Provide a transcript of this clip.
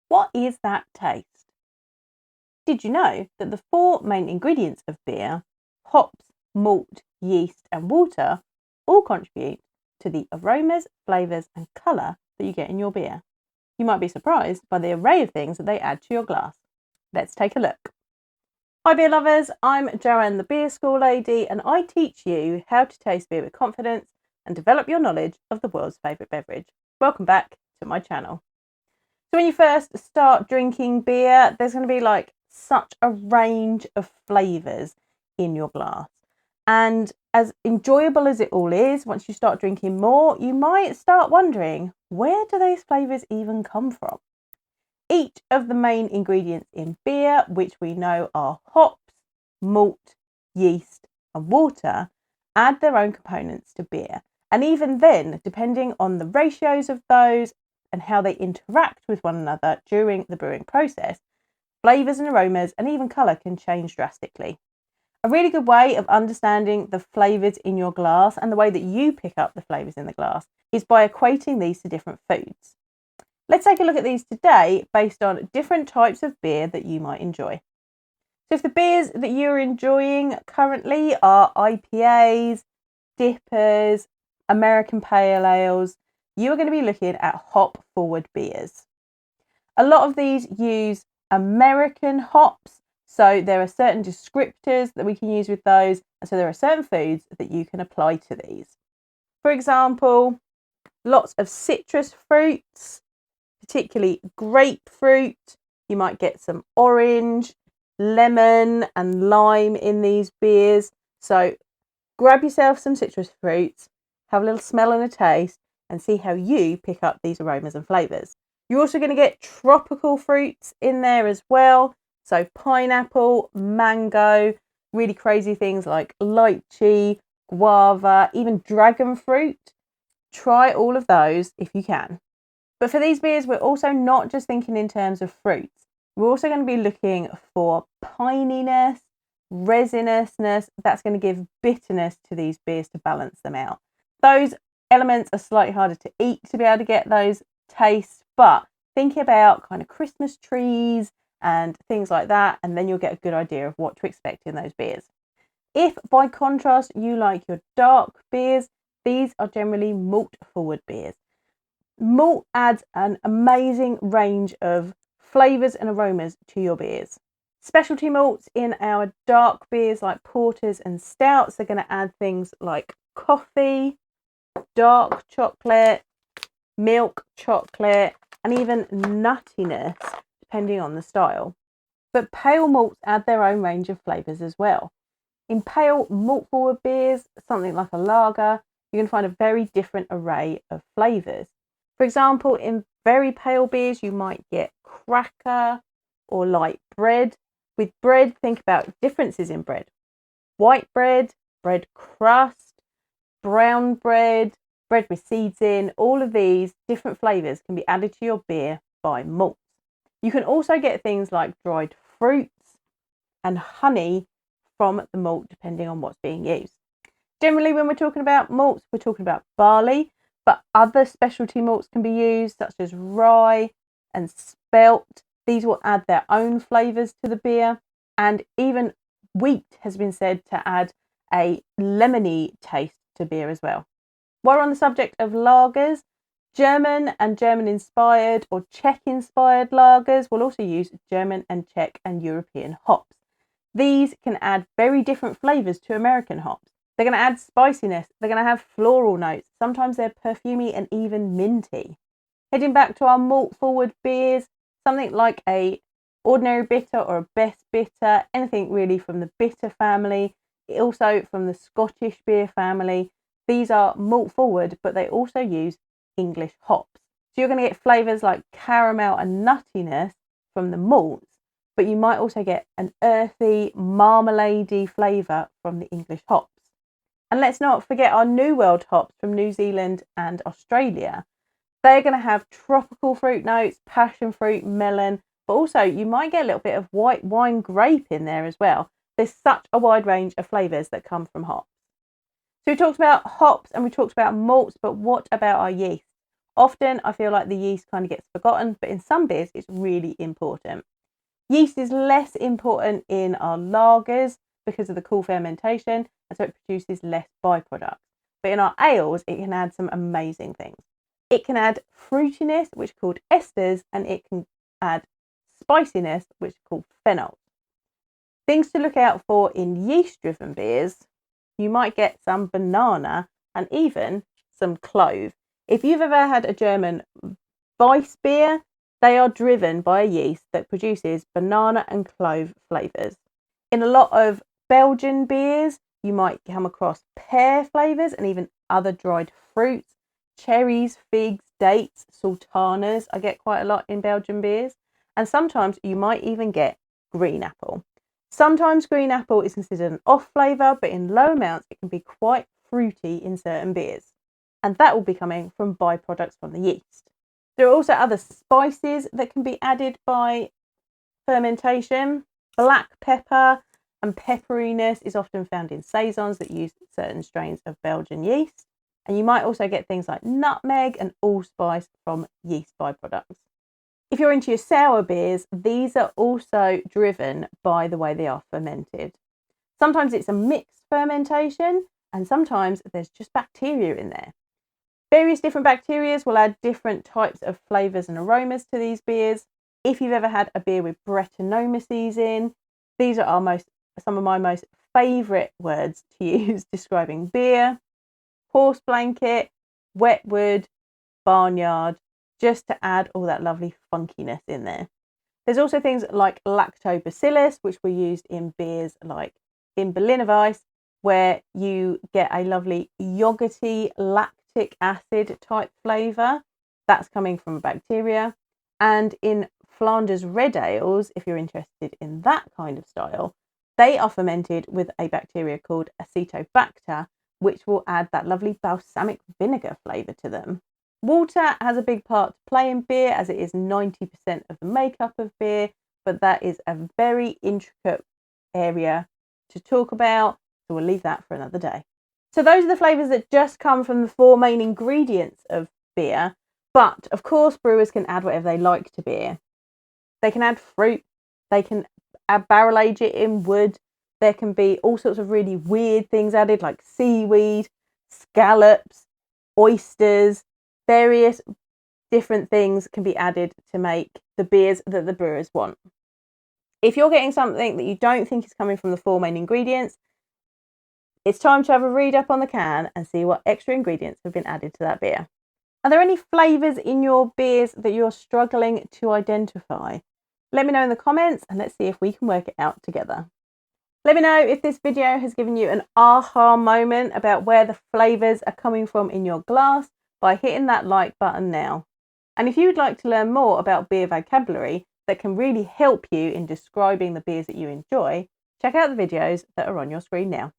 What is that taste? Did you know that the four main ingredients of beer, hops, malt, yeast, and water, all contribute to the aromas, flavours, and colour that you get in your beer? You might be surprised by the array of things that they add to your glass. Let's take a look. Hi beer lovers, I'm Joanne the Beer School Lady, and I teach you how to taste beer with confidence and develop your knowledge of the world's favourite beverage. Welcome back to my channel. So when you first start drinking beer, there's going to be like such a range of flavours in your glass. And as enjoyable as it all is, once you start drinking more, you might start wondering, where do those flavours even come from? Each of the main ingredients in beer, which we know are hops, malt, yeast, and water, add their own components to beer. And even then, depending on the ratios of those and how they interact with one another during the brewing process, flavours and aromas and even colour can change drastically. A really good way of understanding the flavours in your glass and the way that you pick up the flavours in the glass is by equating these to different foods. Let's take a look at these today based on different types of beer that you might enjoy. So if the beers that you're enjoying currently are IPAs, dippers, American pale ales, you are going to be looking at hop forward beers. A lot of these use American hops, so there are certain descriptors that we can use with those, and so there are certain foods that you can apply to these. For example, lots of citrus fruits, particularly grapefruit. You might get some orange, lemon and lime in these beers. So grab yourself some citrus fruits, have a little smell and a taste, and see how you pick up these aromas and flavours. You're also going to get tropical fruits in there as well. So pineapple, mango, really crazy things like lychee, guava, even dragon fruit. Try all of those if you can. But for these beers, we're also not just thinking in terms of fruits. We're also going to be looking for pininess, resinousness. That's going to give bitterness to these beers to balance them out. Those elements are slightly harder to eat to be able to get those tastes, but think about kind of Christmas trees and things like that, and then you'll get a good idea of what to expect in those beers. If by contrast you like your dark beers, these are generally malt forward beers. Malt adds an amazing range of flavours and aromas to your beers. Specialty malts in our dark beers like porters and stouts are going to add things like coffee, dark chocolate, milk chocolate, and even nuttiness, depending on the style. But pale malts add their own range of flavours as well. In pale malt forward beers, something like a lager, you can find a very different array of flavours. For example, in very pale beers, you might get cracker or light bread. With bread, think about differences in bread. White bread, bread crust, brown bread, bread with seeds in, all of these different flavours can be added to your beer by malts. You can also get things like dried fruits and honey from the malt, depending on what's being used. Generally, when we're talking about malts, we're talking about barley, but other specialty malts can be used, such as rye and spelt. These will add their own flavours to the beer, and even wheat has been said to add a lemony taste to beer as well. While we're on the subject of lagers, German and German-inspired or Czech-inspired lagers will also use German and Czech and European hops. These can add very different flavours to American hops. They're going to add spiciness, they're going to have floral notes, sometimes they're perfumey and even minty. Heading back to our malt forward beers, something like a ordinary bitter or a best bitter, anything really from the bitter family, also from the Scottish beer family. These are malt forward, but they also use English hops. So you're going to get flavours like caramel and nuttiness from the malts, but you might also get an earthy, marmaladey flavour from the English hops. And let's not forget our New World hops from New Zealand and Australia. They're going to have tropical fruit notes, passion fruit, melon, but also you might get a little bit of white wine grape in there as well. There's such a wide range of flavours that come from hops. So we talked about hops and we talked about malts, but what about our yeast? Often I feel like the yeast kind of gets forgotten, but in some beers it's really important. Yeast is less important in our lagers because of the cool fermentation, and so it produces less byproducts. But in our ales, it can add some amazing things. It can add fruitiness, which are called esters, and it can add spiciness, which are called phenols. Things to look out for in yeast-driven beers, you might get some banana and even some clove. If you've ever had a German Weiss beer, they are driven by a yeast that produces banana and clove flavours. In a lot of Belgian beers, you might come across pear flavours and even other dried fruits, cherries, figs, dates, sultanas. I get quite a lot in Belgian beers. And sometimes you might even get green apple. Sometimes green apple is considered an off flavour, but in low amounts it can be quite fruity in certain beers. And that will be coming from byproducts from the yeast. There are also other spices that can be added by fermentation. Black pepper and pepperiness is often found in saisons that use certain strains of Belgian yeast. And you might also get things like nutmeg and allspice from yeast byproducts. If you're into your sour beers, these are also driven by the way they are fermented. Sometimes it's a mixed fermentation, and sometimes there's just bacteria in there. Various different bacteria will add different types of flavours and aromas to these beers. If you've ever had a beer with Brettanomyces in, these are some of my most favourite words to use describing beer. Horse blanket, wetwood, barnyard, just to add all that lovely funkiness in there. There's also things like lactobacillus, which were used in beers like in Berliner Weiss, where you get a lovely yogurty lactic acid type flavour. That's coming from a bacteria. And in Flanders red ales, if you're interested in that kind of style, they are fermented with a bacteria called Acetobacter, which will add that lovely balsamic vinegar flavour to them. Water has a big part to play in beer, as it is 90% of the makeup of beer, but that is a very intricate area to talk about, so we'll leave that for another day. So those are the flavours that just come from the 4 main ingredients of beer, but of course brewers can add whatever they like to beer. They can add fruit, they can barrel age it in wood, there can be all sorts of really weird things added like seaweed, scallops, oysters, various different things can be added to make the beers that the brewers want. If you're getting something that you don't think is coming from the 4 main ingredients, it's time to have a read up on the can and see what extra ingredients have been added to that beer. Are there any flavours in your beers that you're struggling to identify? Let me know in the comments and let's see if we can work it out together. Let me know if this video has given you an aha moment about where the flavours are coming from in your glass by hitting that like button now. And if you would like to learn more about beer vocabulary that can really help you in describing the beers that you enjoy, check out the videos that are on your screen now.